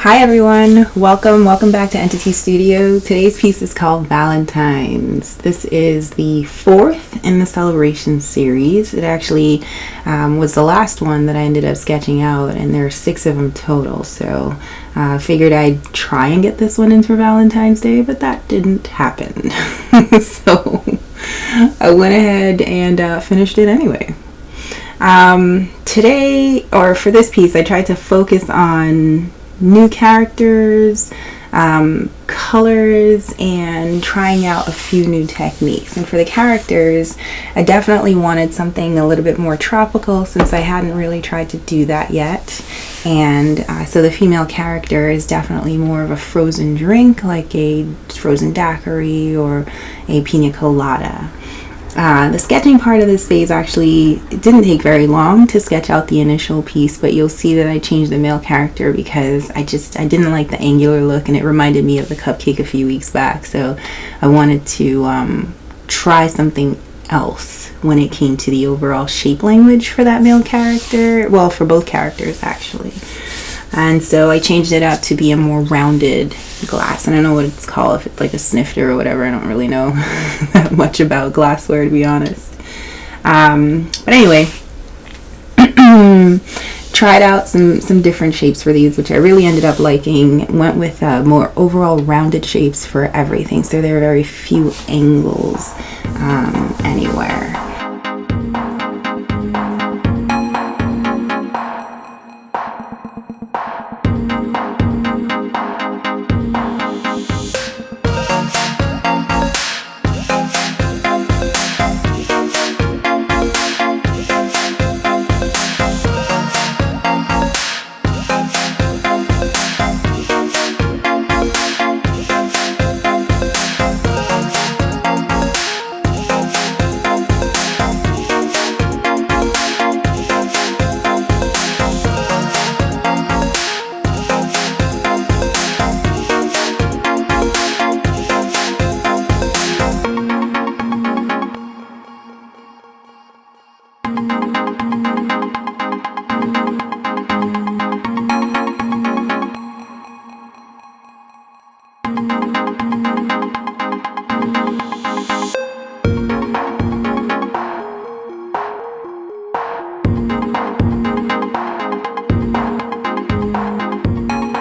Hi everyone, welcome back to Entity Studio. Today's piece is called Valentines. This is the fourth in the celebration series. It actually was the last one that I ended up sketching out, and there are 6 of them total. So I figured I'd try and get this one in for Valentine's Day, but that didn't happen. So I went ahead and finished it anyway. Today, or for this piece, I tried to focus on new characters, colors, and trying out a few new techniques. And for the characters, I definitely wanted something a little bit more tropical since I hadn't really tried to do that yet. And so the female character is definitely more of a frozen drink, like a frozen daiquiri or a pina colada. The sketching part of this phase actually didn't take very long to sketch out the initial piece, but you'll see that I changed the male character because I didn't like the angular look, and it reminded me of the cupcake a few weeks back. So I wanted to try something else when it came to the overall shape language for that male character. Well, for both characters actually. And so I changed it up to be a more rounded glass. I don't know what it's called, if it's like a snifter or whatever. I don't really know that much about glassware, to be honest. But anyway, tried out some different shapes for these, which I really ended up liking. Went with more overall rounded shapes for everything, so there are very few angles anywhere.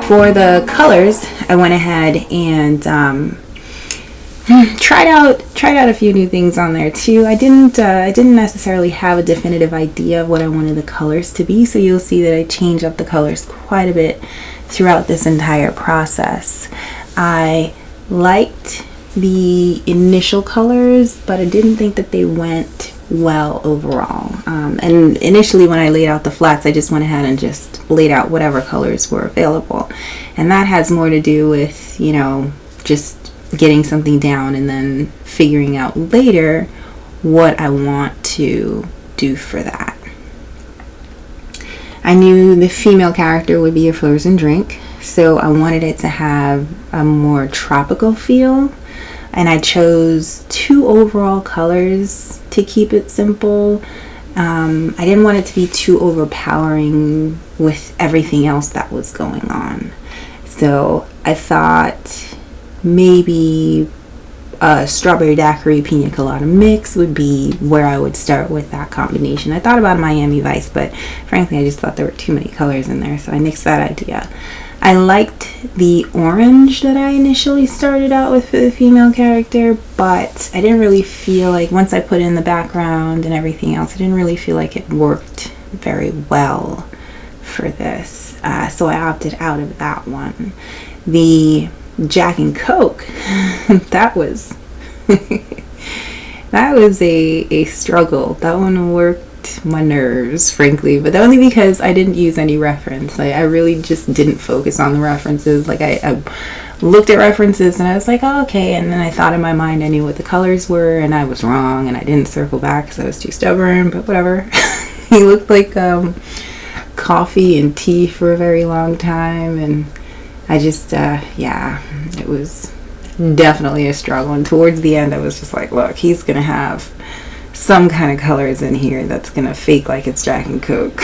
For the colors, I went ahead and tried out a few new things on there too. I didn't necessarily have a definitive idea of what I wanted the colors to be, so you'll see that I changed up the colors quite a bit throughout this entire process. I liked the initial colors, but I didn't think that they went well overall. And initially when I laid out the flats, I just went ahead and just laid out whatever colors were available. And that has more to do with, just getting something down and then figuring out later what I want to do for that. I knew the female character would be a frozen drink, so I wanted it to have a more tropical feel. And I chose 2 overall colors to keep it simple. I didn't want it to be too overpowering with everything else that was going on. So I thought maybe a strawberry daiquiri pina colada mix would be where I would start with that combination. I thought about Miami Vice, but frankly I just thought there were too many colors in there, so I nixed that idea. I liked the orange that I initially started out with for the female character, but I didn't really feel like, once I put in the background and everything else, I didn't really feel like it worked very well for this. So I opted out of that one. The Jack and Coke, that was a struggle. That one worked my nerves, frankly, but only because I didn't use any reference. I really just didn't focus on the references. Like I looked at references and I was like, oh, okay, and then I thought in my mind I knew what the colors were, and I was wrong, and I didn't circle back because I was too stubborn, but whatever. He looked like coffee and tea for a very long time, and I just it was definitely a struggle. And towards the end I was just like, look, he's gonna have some kind of colors in here that's gonna fake like it's Jack and Coke.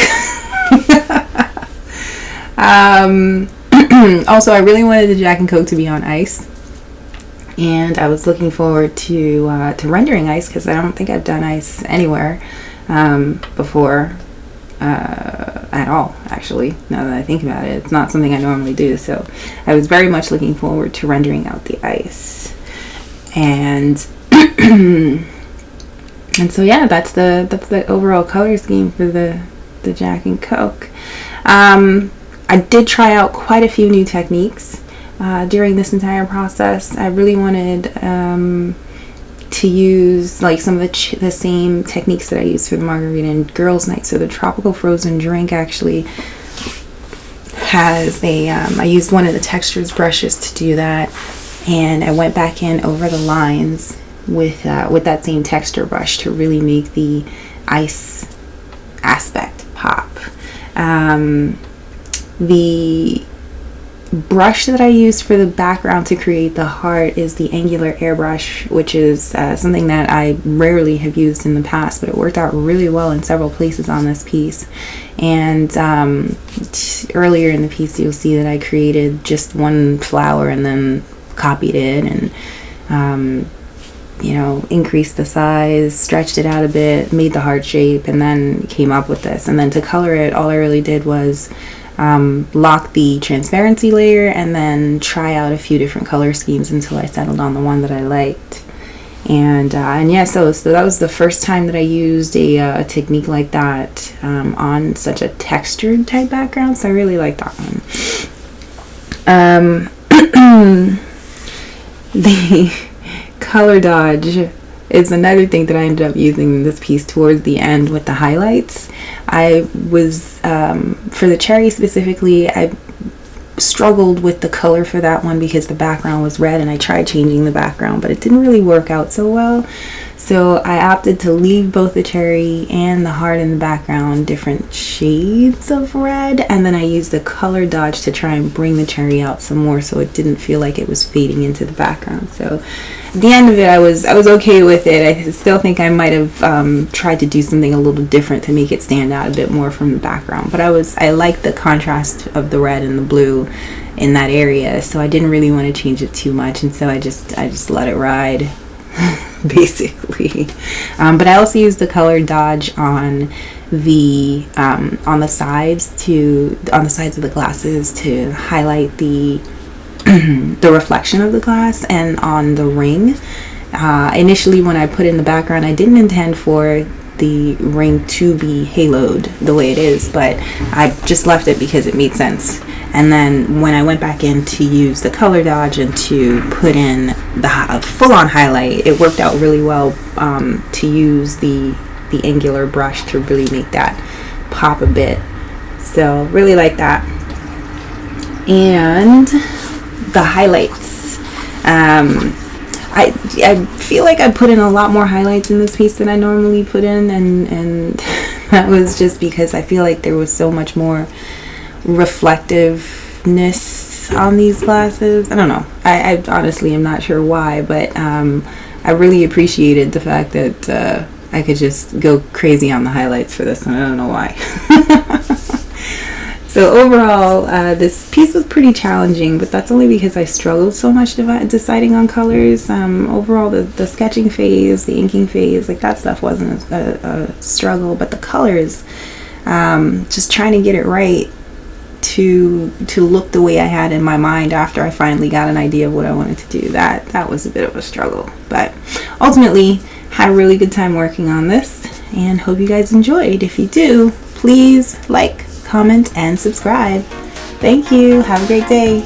Also, I really wanted the Jack and Coke to be on ice, and I was looking forward to rendering ice, because I don't think I've done ice anywhere before at all, actually, now that I think about it. It's not something I normally do, so I was very much looking forward to rendering out the ice. And and so yeah, that's the overall color scheme for the Jack and Coke. I did try out quite a few new techniques during this entire process. I really wanted to use like some of the same techniques that I used for the Margarita and Girls Night. So the tropical frozen drink actually has I used one of the textures brushes to do that, and I went back in over the lines with that same texture brush to really make the ice aspect pop. The brush that I used for the background to create the heart is the angular airbrush, which is something that I rarely have used in the past, but it worked out really well in several places on this piece. And earlier in the piece you'll see that I created just one flower and then copied it and increased the size, stretched it out a bit, made the heart shape, and then came up with this. And then to color it, all I really did was lock the transparency layer and then try out a few different color schemes until I settled on the one that I liked. And yeah, so that was the first time that I used a technique like that on such a textured type background, so I really like that one. The color dodge is another thing that I ended up using in this piece towards the end with the highlights. I was, for the cherry specifically, I struggled with the color for that one because the background was red, and I tried changing the background, but it didn't really work out so well. So I opted to leave both the cherry and the heart in the background different shades of red, and then I used the color dodge to try and bring the cherry out some more so it didn't feel like it was fading into the background. So at the end of it, I was okay with it. I still think I might have tried to do something a little different to make it stand out a bit more from the background, but I liked the contrast of the red and the blue in that area, so I didn't really want to change it too much, and so I just let it ride. Basically, but I also used the color dodge on the sides of the glasses to highlight the the reflection of the glass, and on the ring. Initially, when I put in the background, I didn't intend for the ring to be haloed the way it is, but I just left it because it made sense. And then when I went back in to use the color dodge and to put in the full-on highlight, it worked out really well to use the angular brush to really make that pop a bit. So really like that. And the highlights. I feel like I put in a lot more highlights in this piece than I normally put in, and that was just because I feel like there was so much more reflectiveness on these glasses. I don't know. I honestly am not sure why, but I really appreciated the fact that I could just go crazy on the highlights for this one. I don't know why. So overall, this piece was pretty challenging, but that's only because I struggled so much deciding on colors. Overall, the sketching phase, the inking phase, like that stuff wasn't a struggle, but the colors, just trying to get it right to look the way I had in my mind after I finally got an idea of what I wanted to do, that was a bit of a struggle. But ultimately, had a really good time working on this, and hope you guys enjoyed. If you do, please like, comment, and subscribe. Thank you. Have a great day.